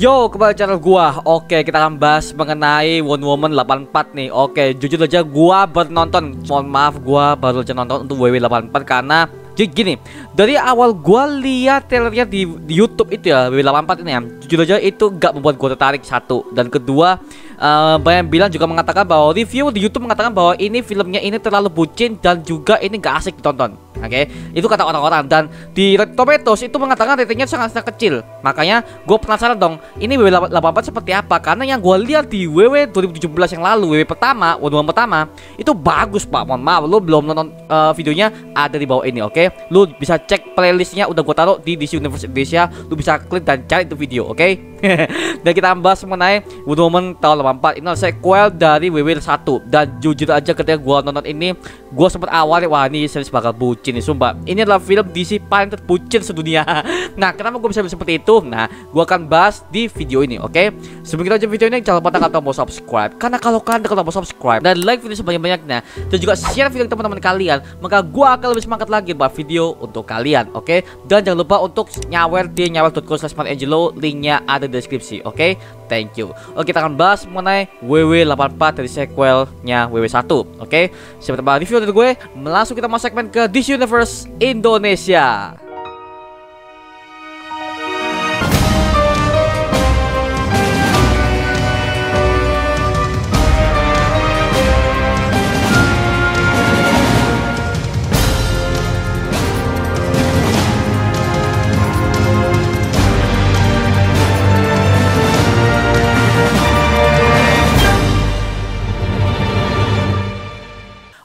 Yo, kembali channel gua. Oke, kita akan bahas mengenai Wonder Woman 84 nih. Oke, jujur aja gua bernonton. Mohon maaf, gua baru aja nonton untuk WW84 karena jadi gini, dari awal gua lihat trailernya di YouTube itu ya, WW84 ini ya. Jujur aja itu gak membuat gua tertarik, satu. Dan kedua, banyak bilang juga mengatakan bahwa review di YouTube mengatakan bahwa ini filmnya ini terlalu bucin dan juga ini gak asik ditonton. Oke, itu kata orang-orang. Dan di Rotten Tomatoes itu mengatakan ratingnya sangat kecil. Makanya gue penasaran dong, ini WW84 seperti apa? Karena yang gue lihat di WW 2017 yang lalu, WW pertama, Wonder Woman pertama, itu bagus pak. Mohon maaf, lu belum nonton videonya, ada di bawah ini. Oke, lu bisa cek playlistnya, udah gue taruh di DC Universe Indonesia. Lu bisa klik dan cari itu video, oke? Dan kita bahas mengenai Wonder Woman tahun 84. Ini adalah sequel dari WW 1. Dan jujur aja ketika gue nonton ini, gue sempat awalnya, wah ini series bakal bucin nih, sumpah. Ini adalah film DC paling terbucin sedunia. Nah, kenapa gue bisa seperti itu? Nah, gue akan bahas di video ini, oke? Sebelum kita lanjut video ini, jangan lupa tekan tombol subscribe. Karena kalau kalian tekan tombol subscribe dan like video sebanyak-banyaknya, dan juga share video ke teman-teman kalian, maka gue akan lebih semangat lagi buat video untuk kalian, oke? Dan jangan lupa untuk nyawer di nyawer.co/marangelo, linknya ada di deskripsi, oke? Thank you. Oke, kita akan bahas mengenai WW84 dari sequelnya WW1, oke? Seperti review dari gue, langsung kita masuk segmen ke DC Universe Indonesia.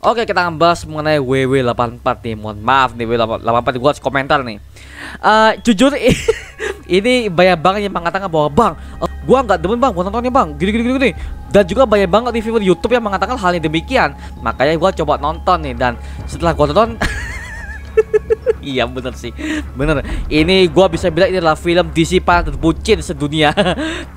Oke, kita akan bahas mengenai WW84 nih. Mohon maaf nih, WW84 gue harus komentar nih. Jujur ini banyak banget yang mengatakan bahwa bang, gua nggak demen bang, gua nontonnya bang, gini. Dan juga banyak banget review di YouTube yang mengatakan hal yang demikian. Makanya gua coba nonton nih, dan setelah gua nonton iya bener sih, bener. Ini gue bisa bilang ini adalah film DC paling terbucin sedunia.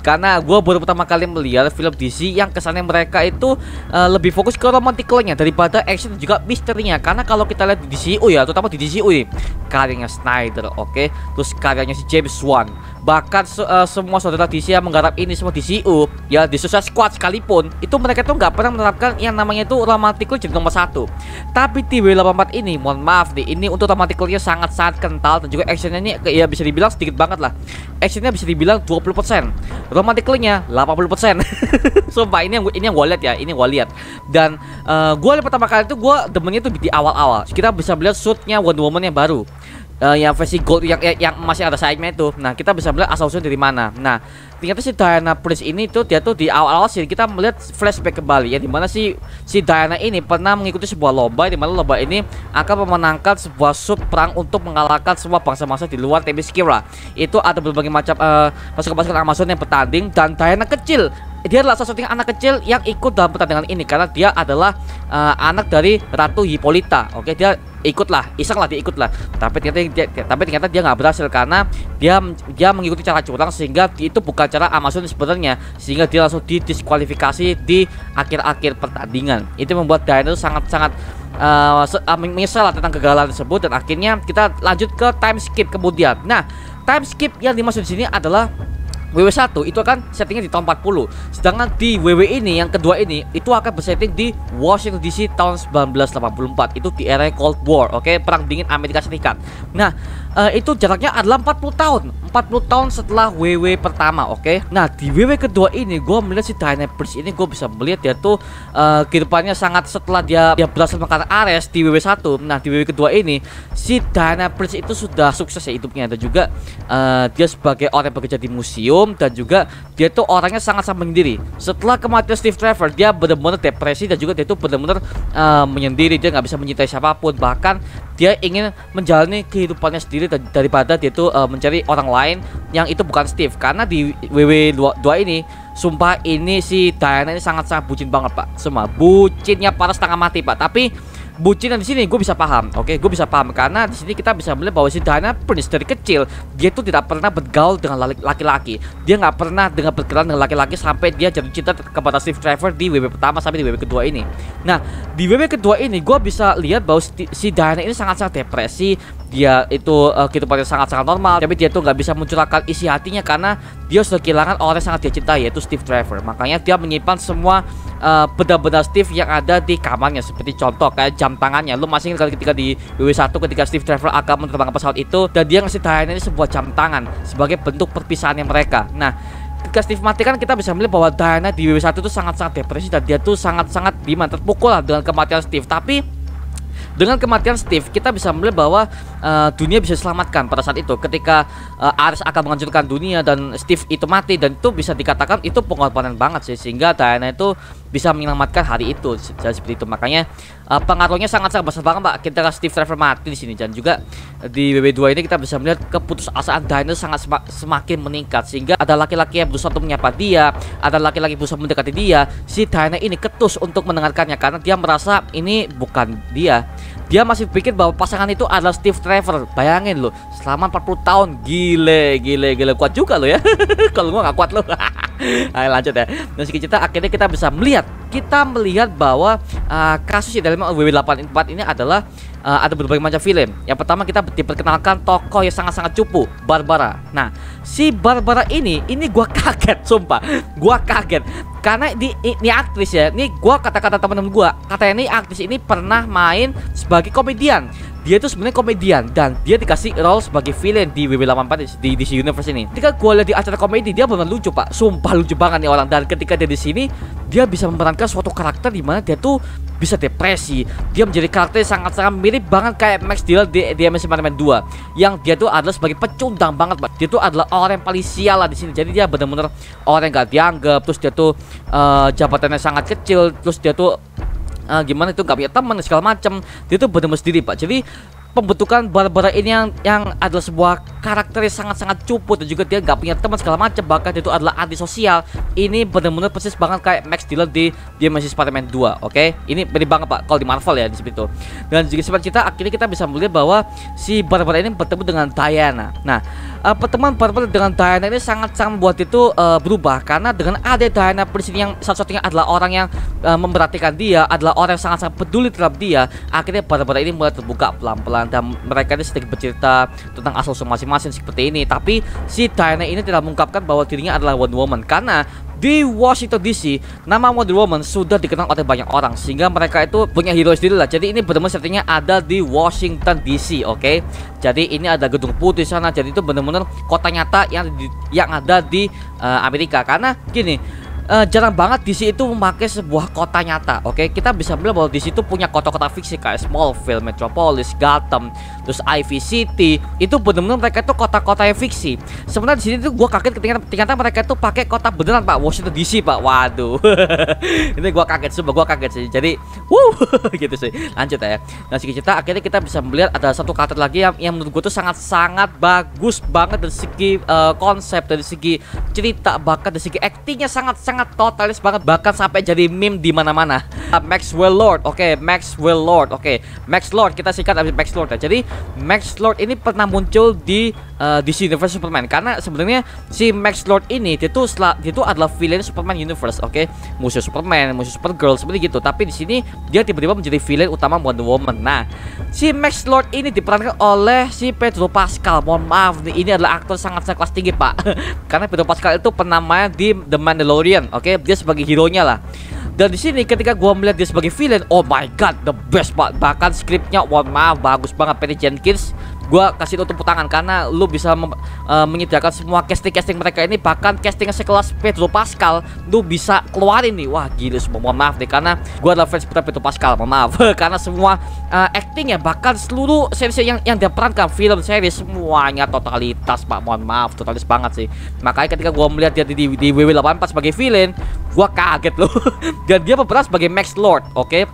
Karena gue baru pertama kali melihat film DC yang kesannya mereka itu lebih fokus ke romantikalnya daripada action dan juga misterinya. Karena kalau kita lihat di DCU ya, terutama di DCU ini, karyanya Snyder, oke, terus karyanya si James Wan, bahkan semua saudara DC yang menggarap ini semua DCU ya, di Suicide Squad sekalipun, itu mereka tuh nggak pernah menerapkan yang namanya itu romantikal jadi nomor satu. Tapi di W84 ini, mohon maaf nih, ini untuk romantikulinya sangat kental, dan juga actionnya ini ya bisa dibilang sedikit banget lah. Actionnya bisa dibilang 20%, romantiknya 80%. Sumpah, ini yang gue lihat ya, ini gue lihat. Dan gue lihat pertama kali itu gue demennya tuh di awal-awal. Kita bisa melihat shootnya Wonder Woman yang baru, yang versi gold yang masih ada sayapnya itu. Nah, kita bisa melihat asal usulnya dari mana. Nah, ternyata si Diana Prince ini tuh dia tuh di awal-awal sih kita melihat flashback kembali ya, dimana si Diana ini pernah mengikuti sebuah lomba, di mana lomba ini akan memenangkan sebuah sub perang untuk mengalahkan semua bangsa-bangsa di luar Themyscira. Itu ada berbagai macam pasukan-pasukan Amazon yang bertanding, dan Diana kecil, dia adalah salah satu anak kecil yang ikut dalam pertandingan ini karena dia adalah anak dari Ratu Hippolyta. Oke, dia ikutlah, iseng lah, dia ikutlah. Tapi ternyata dia nggak berhasil karena dia mengikuti cara curang, sehingga itu bukan cara Amazon sebenarnya, sehingga dia langsung didiskualifikasi di akhir-akhir pertandingan. Itu membuat Diana itu sangat menyesal tentang kegagalan tersebut, dan akhirnya kita lanjut ke time skip kemudian. Nah, time skip yang dimaksud di sini adalah WW1 itu akan settingnya di tahun 40. Sedangkan di WW ini yang kedua ini itu akan bersetting di Washington DC tahun 1984. Itu di era Cold War, oke, perang dingin Amerika Serikat. Nah, itu jaraknya adalah 40 tahun. 40 tahun setelah WW pertama, oke. Nah, di WW kedua ini gue melihat si Diana Prince ini, gue bisa melihat dia tuh kehidupannya sangat, setelah dia berhasil mengangkat Ares di WW1. Nah, di WW kedua ini si Diana Prince itu sudah sukses ya hidupnya, dan juga dia sebagai orang yang bekerja di museum, dan juga dia tuh orangnya sangat menyendiri. Setelah kematian Steve Trevor, dia benar-benar depresi, dan juga dia tuh benar-benar menyendiri. Dia nggak bisa mencintai siapapun, bahkan dia ingin menjalani kehidupannya sendiri daripada dia tuh mencari orang lain yang itu bukan Steve. Karena di WW2 ini, sumpah ini si Diana ini sangat bucin banget pak. Semua bucinnya parah setengah mati pak. Tapi bucinan di sini gue bisa paham, oke, gue bisa paham karena di sini kita bisa melihat bahwa si Diana Prince dari kecil dia tuh tidak pernah bergaul dengan laki-laki, dia nggak pernah berkenalan dengan laki-laki sampai dia jatuh cinta kepada Steve Trevor di WW pertama sampai di WW kedua ini. Nah, di WW kedua ini gue bisa lihat bahwa si Diana ini sangat depresi, dia itu kehidupannya sangat-sangat normal, tapi dia tuh nggak bisa mencurahkan isi hatinya karena dia sudah kehilangan orang yang sangat dia cintai, yaitu Steve Trevor. Makanya dia menyimpan semua benda-benda Steve yang ada di kamarnya, seperti contoh kayak jam tangannya. Lu masih ingat ketika di WW1 ketika Steve Trevor akan menerbangkan pesawat itu, dan dia ngasih Diana ini sebuah jam tangan sebagai bentuk perpisahannya mereka. Nah, ketika Steve mati kan kita bisa melihat bahwa Diana di WW1 itu sangat-sangat depresi, dan dia tuh sangat-sangat terpukul lah dengan kematian Steve. Tapi dengan kematian Steve, kita bisa melihat bahwa dunia bisa diselamatkan pada saat itu. Ketika Ares akan menghancurkan dunia dan Steve itu mati, dan itu bisa dikatakan itu pengorbanan banget sih, sehingga Diana itu bisa menyelamatkan hari itu. Dan seperti itu, makanya pengaruhnya sangat-sangat besar banget Pak ketika Steve Trevor mati di sini. Dan juga di WW2 ini kita bisa melihat keputusasaan Diana sangat semakin meningkat, sehingga ada laki-laki yang berusaha untuk menyapa dia, ada laki-laki berusaha mendekati dia. Si Diana ini ketus untuk mendengarkannya karena dia merasa ini bukan dia. Dia masih pikir bahwa pasangan itu adalah Steve Trevor. Bayangin lo, selama 40 tahun. Gile kuat juga lo ya. Kalau gua gak kuat lo. Ayo lanjut ya. Dan sedikit cerita, akhirnya kita bisa melihat bahwa kasus dalam WW84 ini adalah ada berbagai macam film. Yang pertama kita diperkenalkan tokoh yang sangat-sangat cupu, Barbara. Nah, si Barbara ini gua kaget, sumpah. Gua kaget karena ini aktris ya. Ini gua kata-kata teman-teman gua, katanya ini aktris ini pernah main sebagai komedian. Dia itu sebenarnya komedian dan dia dikasih role sebagai villain di WW84 di DC Universe ini. Ketika gue lihat di acara komedi, dia benar lucu Pak, sumpah lucu banget nih orang. Dan ketika dia di sini, dia bisa memerankan suatu karakter di mana dia tuh bisa depresi. Dia menjadi karakter yang sangat-sangat mirip banget kayak Max Dillon di Amazing Spider-Man 2, yang dia tuh adalah sebagai pecundang banget Pak. Dia tuh adalah orang yang paling sial lah di sini. Jadi dia benar-benar orang yang gak dianggap. Terus dia tuh jabatannya sangat kecil. Terus dia tuh gimana itu gak punya teman segala macam. Dia tuh benar-benar sendiri Pak. Jadi pembentukan Barbara ini yang adalah sebuah karakter yang sangat-sangat cupu, dan juga dia gak punya teman segala macam, bahkan dia itu adalah antisosial. Ini benar-benar persis banget kayak Max Dillon di Amazing Spider-Man 2. Oke, ini mirip banget Pak kalau di Marvel ya di situ. Dan juga seperti kita akhirnya kita bisa melihat bahwa si Barbara ini bertemu dengan Diana. Nah, pertemuan Barbara dengan Diana ini sangat-sangat membuat itu berubah, karena dengan ada Diana di sini yang satu-satunya adalah orang yang memperhatikan dia, adalah orang yang sangat-sangat peduli terhadap dia. Akhirnya Barbara ini mulai terbuka pelan-pelan, dan mereka ini sedikit bercerita tentang asal usul masing-masing seperti ini. Tapi si Diana ini tidak mengungkapkan bahwa dirinya adalah Wonder Woman, karena di Washington DC nama Wonder Woman sudah dikenal oleh banyak orang, sehingga mereka itu punya hero sendiri lah. Jadi ini benar-benar settingnya ada di Washington DC. Oke, jadi ini ada gedung putih sana. Jadi itu benar-benar kota nyata yang ada di Amerika. Karena gini, jarang banget DC itu memakai sebuah kota nyata. Oke, kita bisa bilang bahwa DC itu punya kota-kota fiksi kayak Smallville, Metropolis, Gotham, terus Ivy City. Itu benar-benar mereka itu kota-kota yang fiksi. Sebenarnya di sini tuh gua kaget ketika ternyata mereka itu pakai kota beneran Pak, Washington DC Pak. Waduh. Ini gua kaget, sumpah gua kaget sih. Jadi, gitu sih. Lanjut ya. Nah, sedikit cerita, akhirnya kita bisa melihat ada satu karakter lagi yang menurut gua tuh sangat-sanat bagus banget dari segi konsep, dari segi cerita, bahkan dari segi aktingnya sangat totalis banget, bahkan sampai jadi meme di mana-mana. Maxwell Lord. Oke, Maxwell Lord. Oke, Max Lord, kita singkat abis Max Lord ya. Jadi Max Lord ini pernah muncul di DC Universe Superman, karena sebenarnya si Max Lord ini dia tuh adalah villain Superman Universe. Oke, musuh Superman, musuh Supergirl seperti gitu. Tapi di sini dia tiba-tiba menjadi villain utama Wonder Woman. Nah, si Max Lord ini diperankan oleh si Pedro Pascal. Mohon maaf nih, ini adalah aktor sangat kelas tinggi Pak. Karena Pedro Pascal itu pernah main di The Mandalorian. Oke, dia sebagai hero-nya lah. Dan di sini ketika gua melihat dia sebagai villain, oh my god, the best Pak. Bahkan skripnya, mohon maaf, bagus banget. Patty Jenkins, gua kasih tepuk tangan karena lu bisa menyediakan semua casting mereka ini. Bahkan castingnya sekelas Pedro Pascal lu bisa keluarin nih. Wah gila semua, mohon maaf deh, karena gua adalah fans Pedro Pascal, mohon maaf. Karena semua actingnya, bahkan seluruh series yang dia perankan, film, series, semuanya totalitas Pak, mohon maaf, totalis banget sih. Makanya ketika gua melihat dia di WW84 sebagai villain, gua kaget loh. Dan dia berperan sebagai Max Lord. Oke,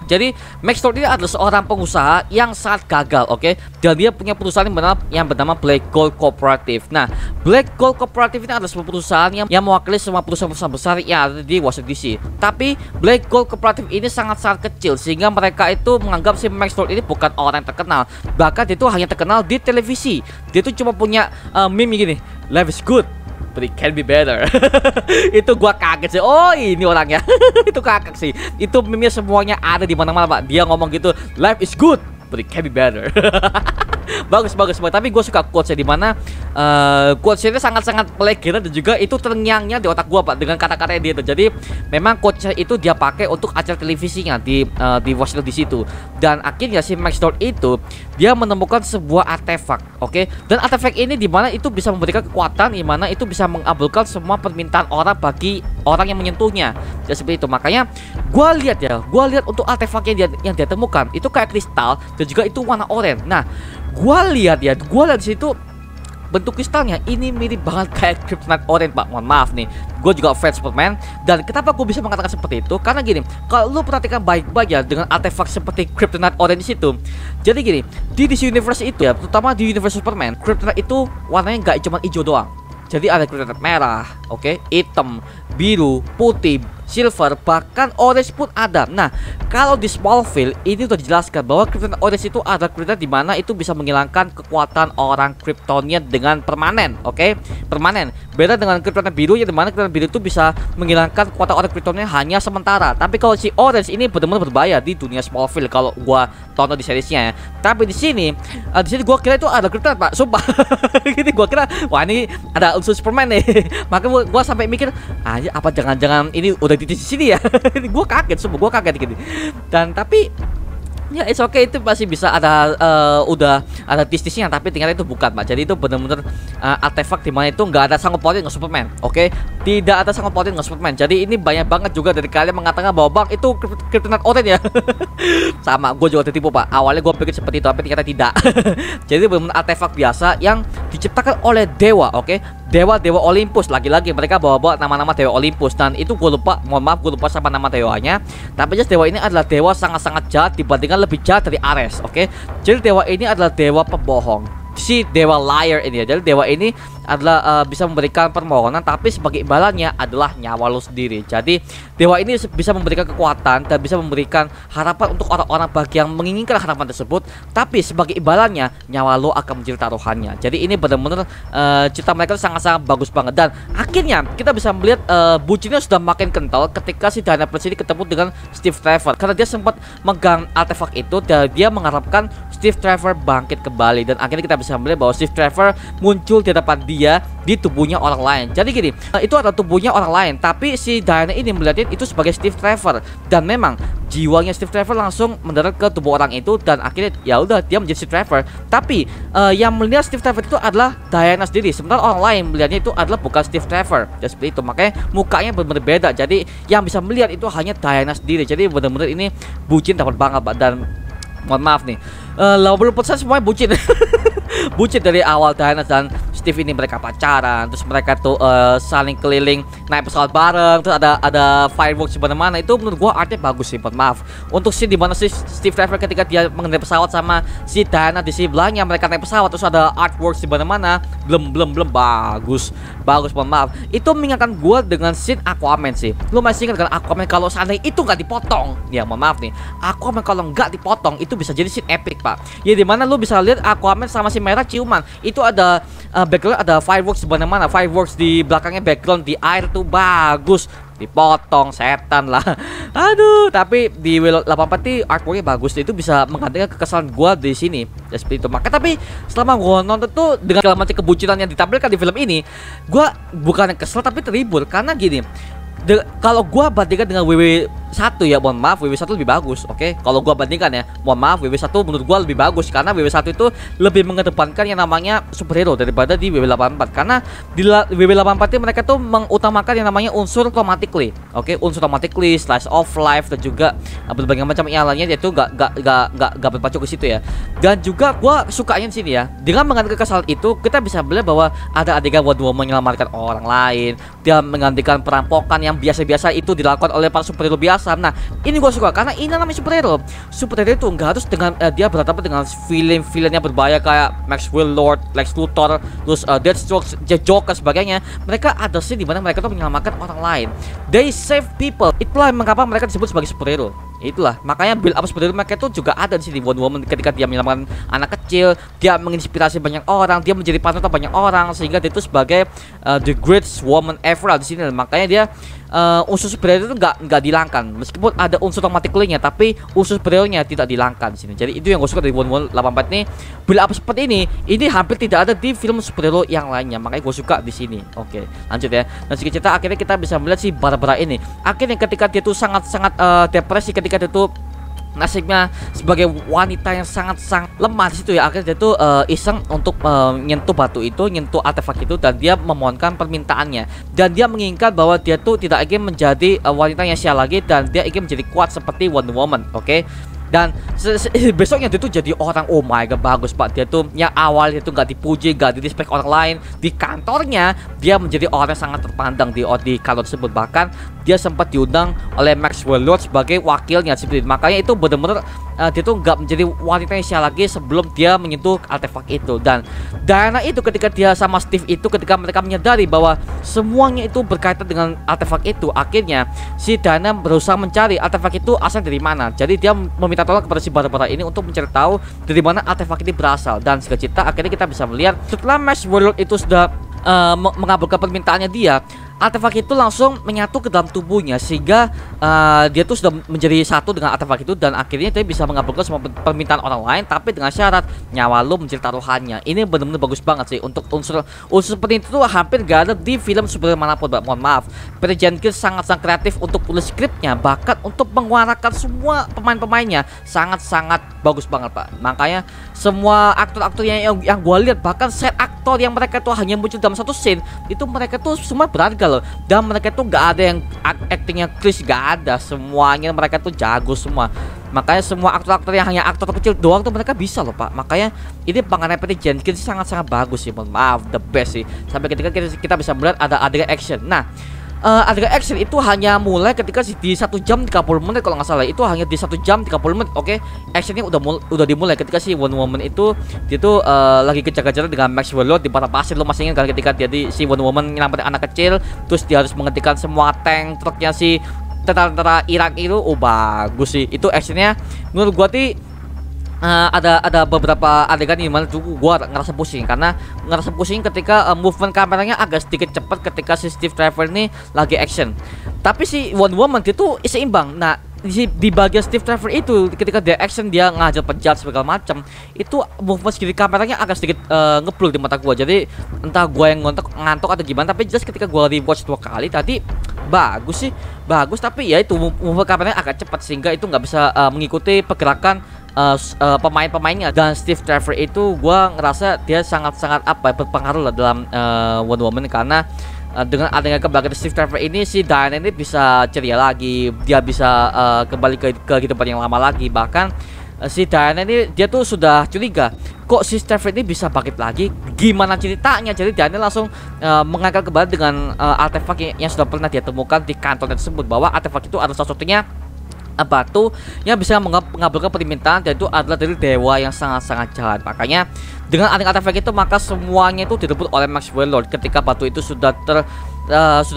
jadi Max Lord ini adalah seorang pengusaha yang sangat gagal. Oke, dan dia punya perusahaan yang bernama Black Gold Cooperative. Nah, Black Gold Cooperative ini adalah sebuah perusahaan yang mewakili semua perusahaan-perusahaan besar yang ada di Washington DC. Tapi Black Gold Cooperative ini sangat-sangat kecil, sehingga mereka itu menganggap si Max Lord ini bukan orang yang terkenal. Bahkan dia itu hanya terkenal di televisi. Dia itu cuma punya meme gini, life is good but it can be better. Itu gua kaget sih. Oh, ini orangnya. Itu kakak sih. Itu meme semuanya ada di mana-mana Pak. Dia ngomong gitu, life is good but it can be better. Bagus bagus banget. Tapi gue suka quotes di mana quotes itu sangat-sangat legendaris dan juga itu terngiang-ngiang di otak gue Pak dengan kata-kata dia itu. Jadi memang quotes itu dia pakai untuk acara televisinya di Washington di situ. Dan akhirnya si Max Lord itu dia menemukan sebuah artefak, oke? Dan artefak ini di mana itu bisa memberikan kekuatan, di mana itu bisa mengabulkan semua permintaan orang bagi orang yang menyentuhnya. Ya seperti itu. Makanya gue lihat untuk artefak yang dia temukan itu kayak kristal dan juga itu warna oranye. Nah, gue lihat di situ bentuk kristalnya ini mirip banget kayak Kryptonite Orange Pak. Mohon maaf nih, gue juga fans Superman. Dan kenapa gue bisa mengatakan seperti itu? Karena gini, kalau lu perhatikan baik-baik ya dengan artefak seperti Kryptonite Orange itu. Jadi gini, di DC Universe itu ya, terutama di Universe Superman, Kryptonite itu warnanya nggak cuma hijau doang. Jadi ada Kryptonite merah, oke, hitam, biru, putih, silver, bahkan orange pun ada. Nah, kalau di Smallville ini udah dijelaskan bahwa Kryptonite orange itu ada Kryptonite di mana itu bisa menghilangkan kekuatan orang Kryptonian dengan permanen, oke? Permanen. Beda dengan Kryptonite biru ya, di mana Kryptonite biru itu bisa menghilangkan kekuatan orang Kryptonian hanya sementara. Tapi kalau si orange ini benar-benar berbahaya di dunia Smallville kalau gua tonton di seriesnya ya. Tapi di sini gua kira itu ada Kryptonite Pak, sumpah. Gitu gua kira, wah ini ada unsur Superman nih. Makanya gua sampai mikir, aja apa jangan-jangan ini udah di sini ya. Gue kaget, sumpah gue kaget gitu. Dan tapi ya it's okay, itu pasti bisa ada udah ada tistisnya, tapi tinggal itu bukan Pak. Jadi itu benar-benar artefak di mana itu nggak ada sangkut pautnya dengan Superman, oke? Tidak ada sangkut pautnya dengan Superman. Jadi ini banyak banget juga dari kalian mengatakan bahwa bang itu Kryptonite Orange ya. Sama, gue juga tertipu Pak. Awalnya gue pikir seperti itu, tapi ternyata tidak. Jadi benar-benar artefak biasa yang diciptakan oleh dewa, oke? Dewa-dewa Olympus. Lagi-lagi mereka bawa-bawa nama-nama dewa Olympus. Dan itu gue lupa, mohon maaf gue lupa sama nama dewanya. Tapi jelas dewa ini adalah dewa sangat-sangat jahat, dibandingkan lebih jahat dari Ares, oke? Jadi dewa ini adalah dewa pembohong. Si dewa liar ini ya. Jadi dewa ini adalah bisa memberikan permohonan, tapi sebagai imbalannya adalah nyawa lo sendiri. Jadi dewa ini bisa memberikan kekuatan dan bisa memberikan harapan untuk orang-orang bagi yang menginginkan harapan tersebut, tapi sebagai imbalannya nyawa lo akan menjadi taruhannya. Jadi ini benar-benar cerita mereka sangat-sangat bagus banget. Dan akhirnya kita bisa melihat bucinnya sudah makin kental ketika si Diana Prince ini ketemu dengan Steve Trevor, karena dia sempat megang artefak itu dan dia mengharapkan Steve Trevor bangkit kembali. Dan akhirnya kita bisa melihat bahwa Steve Trevor muncul di depan dia di tubuhnya orang lain. Jadi gini, itu adalah tubuhnya orang lain, tapi si Diana ini melihatnya itu sebagai Steve Trevor. Dan memang jiwanya Steve Trevor langsung mendarat ke tubuh orang itu, dan akhirnya ya udah dia menjadi Steve Trevor. Tapi yang melihat Steve Trevor itu adalah Diana sendiri, sementara orang lain melihatnya itu adalah bukan Steve Trevor. Ya seperti itu, makanya mukanya benar-benar beda. Jadi yang bisa melihat itu hanya Diana sendiri. Jadi benar-benar ini bucin dapat banget Pak. Dan mohon maaf nih, 80% semuanya bucin. Bucin dari awal. Diana dan Steve ini mereka pacaran, terus mereka tuh saling keliling naik pesawat bareng, terus ada fireworks di mana-mana. Itu menurut gua artinya bagus sih, mohon maaf. Untuk scene di mana si Steve Trevor ketika dia mengendarai pesawat sama si Diana di sebelahnya, mereka naik pesawat terus ada artworks di mana-mana, belum bagus, mohon maaf. Itu mengingatkan gua dengan scene Aquaman sih. Lu masih ingat kan Aquaman kalau seandainya itu nggak dipotong? Ya mohon maaf nih, Aquaman kalau nggak dipotong itu bisa jadi scene epic Pak. Ya dimana lu bisa lihat Aquaman sama si Merah ciuman. Itu ada background, ada fireworks di mana-mana, fireworks di belakangnya, background di air tuh bagus. Dipotong setan lah. Aduh, tapi di W84 nih artworknya bagus. Itu bisa menggantikan kekesalan gua di sini. Ya seperti itu. Maka tapi selama gua nonton tuh dengan segala macam kebucinan yang ditampilkan di film ini, gua bukan kesel tapi terhibur. Karena gini, kalau gua bandingkan dengan WW1 ya, mohon maaf, WW1 lebih bagus, oke? Kalau gua bandingkan ya, mohon maaf, WW1 menurut gua lebih bagus karena WW1 itu lebih mengedepankan yang namanya superhero daripada di WW84. Karena di WW84 ini mereka tuh mengutamakan yang namanya unsur romantically, oke? Unsur romantically, slice of life, dan juga berbagai macam yang lainnya, yaitu gak berpacu ke situ ya. Dan juga gua sukanya di sini ya, dengan menggantikan kesalahan itu kita bisa melihat bahwa ada adegan Wonder Woman menyelamatkan orang lain, dia menggantikan perampokan yang biasa-biasa itu dilakukan oleh para superhero biasa. Nah, ini gue suka karena ini namanya superhero. Superhero itu nggak harus dengan dia berhadapan dengan villain yang berbahaya kayak Maxwell Lord, Lex Luthor, terus Deathstroke, Joker sebagainya. Mereka ada sih di mana mereka tuh menyelamatkan orang lain. They save people. Itulah mengapa mereka disebut sebagai superhero. Itulah makanya build up superhero mereka itu juga ada di sini. Wonder Woman ketika dia menyelamatkan anak kecil, dia menginspirasi banyak orang, dia menjadi panutan banyak orang, sehingga dia itu sebagai the greatest woman ever di sini. Makanya dia unsur superhero itu nggak dihilangkan, meskipun ada unsur automatically-nya, tapi unsur superhero-nya tidak dihilangkan di sini. Jadi itu yang gue suka dari Wonder Woman 84 ini. Build up seperti ini hampir tidak ada di film superhero yang lainnya, makanya gue suka di sini. Oke, lanjut ya. Dan sedikit cerita, akhirnya kita bisa melihat si Barbara ini. Akhirnya ketika dia tuh sangat-sangat depresi, ketika dia tuh nasibnya sebagai wanita yang sangat-sangat lemah di situ ya, akhirnya dia tuh iseng untuk nyentuh batu itu, nyentuh artefak itu, dan dia memohonkan permintaannya, dan dia menginginkan bahwa dia tuh tidak ingin menjadi wanita yang sia lagi, dan dia ingin menjadi kuat seperti Wonder Woman. Oke. Dan besoknya dia tuh jadi orang, oh my god, bagus pak. Dia tuh yang awalnya tuh nggak dipuji, nggak di respect orang lain di kantornya, dia menjadi orang yang sangat terpandang di kantor tersebut. Bahkan dia sempat diundang oleh Maxwell Lord sebagai wakilnya seperti itu. Makanya itu benar-benar dia tuh nggak menjadi wanita yang sia lagi sebelum dia menyentuh artefak itu. Dan Diana itu ketika dia sama Steve itu, ketika mereka menyadari bahwa semuanya itu berkaitan dengan artefak itu, akhirnya si Diana berusaha mencari artefak itu asal dari mana. Jadi dia meminta tolong kepada si Barbara ini untuk mencari tahu dari mana artefak ini berasal. Dan singkat cerita, akhirnya kita bisa melihat setelah Maxwell Lord itu sudah mengabulkan permintaannya dia, artefak itu langsung menyatu ke dalam tubuhnya, sehingga dia tuh sudah menjadi satu dengan artefak itu, dan akhirnya dia bisa mengabulkan semua permintaan orang lain, tapi dengan syarat nyawa lu menjadi taruhannya. Ini benar-benar bagus banget sih. Untuk unsur seperti itu tuh hampir gak ada di film superhero manapun. Mohon maaf, Patty Jenkins sangat-sangat kreatif untuk tulis skripnya, bahkan untuk menguarakan semua pemain-pemainnya sangat-sangat bagus banget pak. Makanya semua aktor-aktor yang gue lihat, bahkan set aktor yang mereka tuh hanya muncul dalam satu scene itu, mereka tuh semua berharga loh. Dan mereka tuh gak ada yang actingnya Chris, gak ada, semuanya mereka tuh jago semua. Makanya semua aktor-aktor yang hanya aktor kecil doang tuh mereka bisa loh pak. Makanya ini pengarang Patty Jenkins sangat-sangat bagus sih, mohon maaf, the best sih. Sampai ketika kita bisa melihat ada adegan action. Nah, adegan action itu hanya mulai ketika di 1 jam 30 menit kalau nggak salah. Itu hanya di 1 jam 30 menit. Oke, actionnya udah dimulai ketika si Wonder Woman itu dia tuh lagi kejar-kejaran dengan Maxwell Lord di padang pasir. Lo masih ingat kan ketika si Wonder Woman nyelamatin anak kecil, terus dia harus menghentikan semua tank truknya si tentara Irak itu. Oh bagus sih itu actionnya. Menurut gua sih ada beberapa adegan di mana tuh gua ngerasa pusing, karena ngerasa pusing ketika movement kameranya agak sedikit cepat ketika si Steve Trevor ini lagi action. Tapi si Wonder Woman itu seimbang. Nah, di bagian Steve Trevor itu ketika dia action, dia ngajar penjahat segala macam, itu movement segini kameranya agak sedikit ngeblur di mata gua. Jadi entah gua yang ngantuk atau gimana, tapi jelas ketika gua rewatch 2 kali tadi bagus sih, bagus. Tapi ya itu movement kameranya agak cepat sehingga itu nggak bisa mengikuti pergerakan pemain-pemainnya. Dan Steve Trevor itu gua ngerasa dia sangat-sangat berpengaruh lah dalam Wonder Woman, karena dengan adanya kebangkitan Steve Trevor ini, si Diana ini bisa ceria lagi, dia bisa kembali ke kehidupan yang lama lagi. Bahkan si Diana ini dia tuh sudah curiga, kok si Trevor ini bisa bangkit lagi, gimana ceritanya. Jadi Diana langsung mengangkat kembali dengan artefak yang sudah pernah dia temukan di kantor tersebut, bahwa artefak itu adalah salah satunya batu yang bisa mengabulkan permintaan, dan itu adalah dari dewa yang sangat-sangat jahat. Makanya dengan adanya artefak itu, maka semuanya itu direbut oleh Maxwell Lord. Ketika batu itu sudah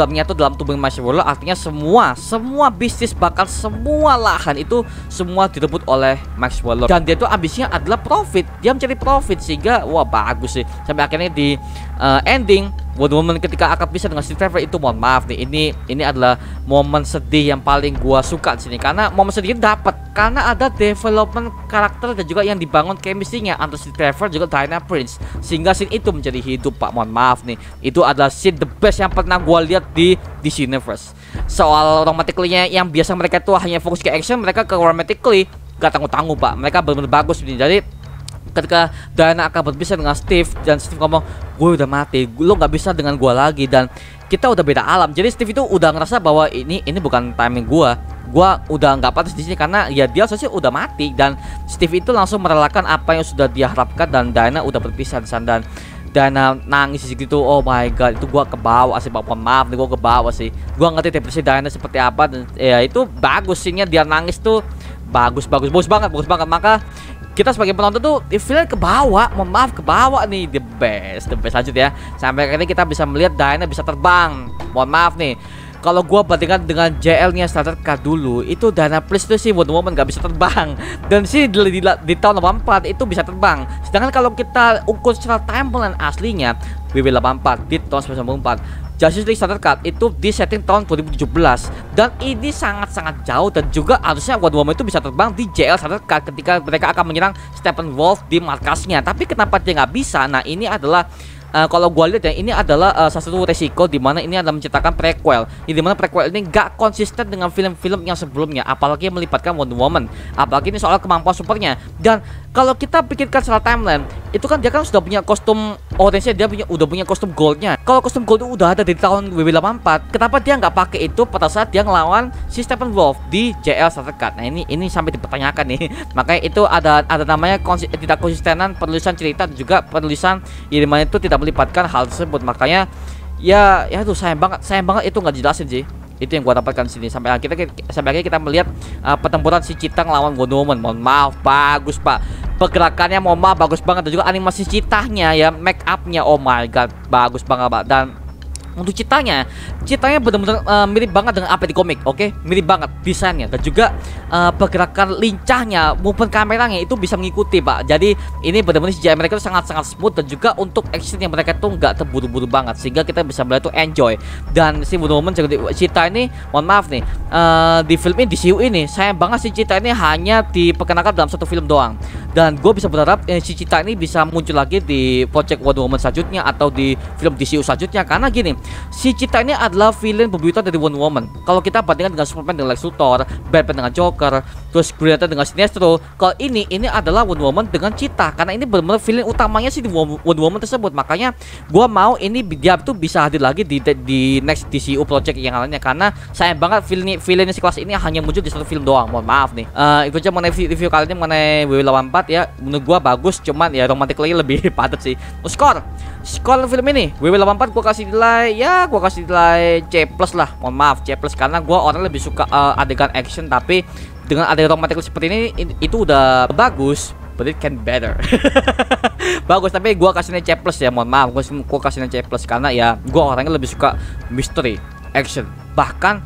menyatu dalam tubuh Maxwell Lord, artinya semua bisnis, bahkan semua lahan itu semua direbut oleh Maxwell Lord. Dan dia itu ambisinya adalah profit, dia mencari profit, sehingga wah bagus sih. Sampai akhirnya di ending Wonder Woman ketika akan pisah dengan Steve Trevor itu, mohon maaf nih, ini adalah momen sedih yang paling gua suka di sini. Karena momen sedih dapat karena ada development karakter dan juga yang dibangun chemistry-nya antara Steve Trevor juga Diana Prince, sehingga scene itu menjadi hidup pak. Mohon maaf nih, itu adalah scene the best yang pernah gua lihat di DC Universe. Soal romantically-nya yang biasa mereka tuh hanya fokus ke action, mereka ke romantically gak tanggung-tanggung pak. Mereka benar-benar bagus ini. Jadi ketika Diana akan berpisah dengan Steve, dan Steve ngomong, gue udah mati, lo nggak bisa dengan gue lagi, dan kita udah beda alam. Jadi Steve itu udah ngerasa bahwa ini bukan timing gue udah nggak pantas di sini, karena ya dia seharusnya udah mati. Dan Steve itu langsung merelakan apa yang sudah dia harapkan, dan Diana udah berpisah di sana. Dan Diana nangis gitu. Oh my god, itu gua kebawa sih pak. Maaf nih, gua kebawa sih. Gua ngerti depresi Diana seperti apa, dan ya itu bagus scene-nya, dia nangis tuh bagus banget. Maka kita sebagai penonton tuh feel ke bawah, mohon maaf, ke bawah nih, the best lanjut ya. Sampai akhirnya kita bisa melihat Diana bisa terbang. Mohon maaf nih, kalau gua bandingkan dengan JL-nya Starter Cut dulu, itu Diana Prince itu sih Wonder Woman gak bisa terbang, dan sih di tahun 84 itu bisa terbang. Sedangkan kalau kita ukur secara timeline aslinya WW84 di tahun 1994, Justice League Snyder Cut itu di setting tahun 2017 dan ini sangat-sangat jauh, dan juga harusnya Wonder Woman itu bisa terbang di JL Snyder Cut ketika mereka akan menyerang Steppenwolf di markasnya. Tapi kenapa dia nggak bisa? Nah, ini adalah kalau gue lihat ya, ini adalah salah satu resiko di mana ini adalah menciptakan prequel, di mana prequel ini gak konsisten dengan film-film yang sebelumnya, apalagi melibatkan Wonder Woman, apalagi ini soal kemampuan supernya. Dan kalau kita pikirkan secara timeline, itu kan dia kan sudah punya kostum orange, dia udah punya kostum goldnya. Kalau kostum gold itu udah ada di tahun WW84, kenapa dia nggak pakai itu pada saat dia ngelawan si Steppenwolf di JL Snyder Cut? Nah, ini sampai dipertanyakan nih. Makanya itu ada namanya tidak konsistenan penulisan cerita dan juga penulisan mana itu tidak melibatkan hal tersebut. Makanya ya tuh sayang banget itu nggak dijelasin sih. Itu yang gua dapatkan sini. Sampai akhirnya kita melihat pertempuran si Cheetah ngelawan Wonder Woman. Mohon maaf, bagus pak, pergerakannya mohon maaf bagus banget, dan juga animasi Cheetahnya ya, make upnya, oh my god, bagus banget pak. Dan untuk Cheetahnya benar-benar mirip banget dengan apa di komik, oke? Mirip banget desainnya, dan juga pergerakan lincahnya, movement kameranya itu bisa mengikuti pak. Jadi ini benar-benar CGI mereka itu sangat-sangat smooth, dan juga untuk action yang mereka tuh nggak terburu-buru banget, sehingga kita bisa melihat tuh enjoy. Dan si Wonder Woman Cheetah ini, mohon maaf nih, di film ini, di CU ini sayang banget si Cheetah ini hanya diperkenalkan dalam satu film doang. Dan gue bisa berharap si Cheetah ini bisa muncul lagi di project Wonder Woman selanjutnya atau di film DCU selanjutnya, karena gini, si Cheetah ini adalah villain bebuyutan dari Wonder Woman. Kalau kita bandingkan dengan Superman dengan Lex Luthor, Batman dengan Joker, terus Green Lantern dengan Sinestro, kalau ini adalah Wonder Woman dengan Cheetah, karena ini benar-benar villain utamanya sih di Wonder Woman tersebut. Makanya gua mau ini dia tuh bisa hadir lagi di next DCU project yang lainnya, karena sayang banget villain sekelas ini hanya muncul di satu film doang. Mohon maaf nih. Itu aja mengenai review kali ini mengenai WW84 ya. Menurut gua bagus, cuman ya romantically lebih padat sih. Skor film ini WW84 gua kasih nilai C+ lah. Mohon maaf, C+, karena gua orang lebih suka adegan action, tapi dengan adegan romantic seperti ini itu udah bagus, but it can better. Bagus, tapi gua kasihnya C+ ya. Mohon maaf, gua kasihnya C+ karena ya gua orangnya lebih suka mystery, action, bahkan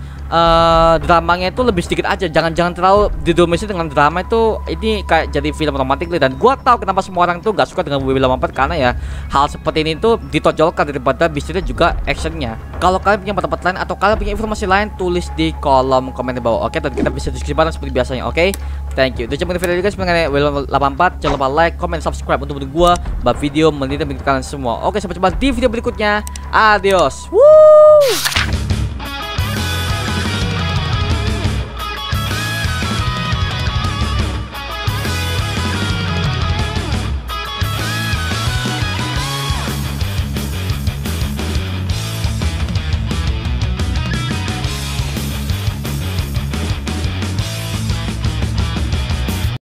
dramanya itu lebih sedikit aja. Jangan terlalu didominasi dengan drama itu. Ini kayak jadi film romantik. Dan gua tahu kenapa semua orang tuh gak suka dengan WW84, karena ya hal seperti ini tuh ditonjolkan daripada bisnisnya juga actionnya. Kalau kalian punya pendapat lain atau kalian punya informasi lain, tulis di kolom komen di bawah, oke? Dan kita bisa diskusi bareng seperti biasanya, oke? Thank you. Itu cuma video guys mengenai WW84. Jangan lupa like, comment, subscribe untuk gua buat video menit kalian semua. Oke, sampai jumpa di video berikutnya. Adios. Woo!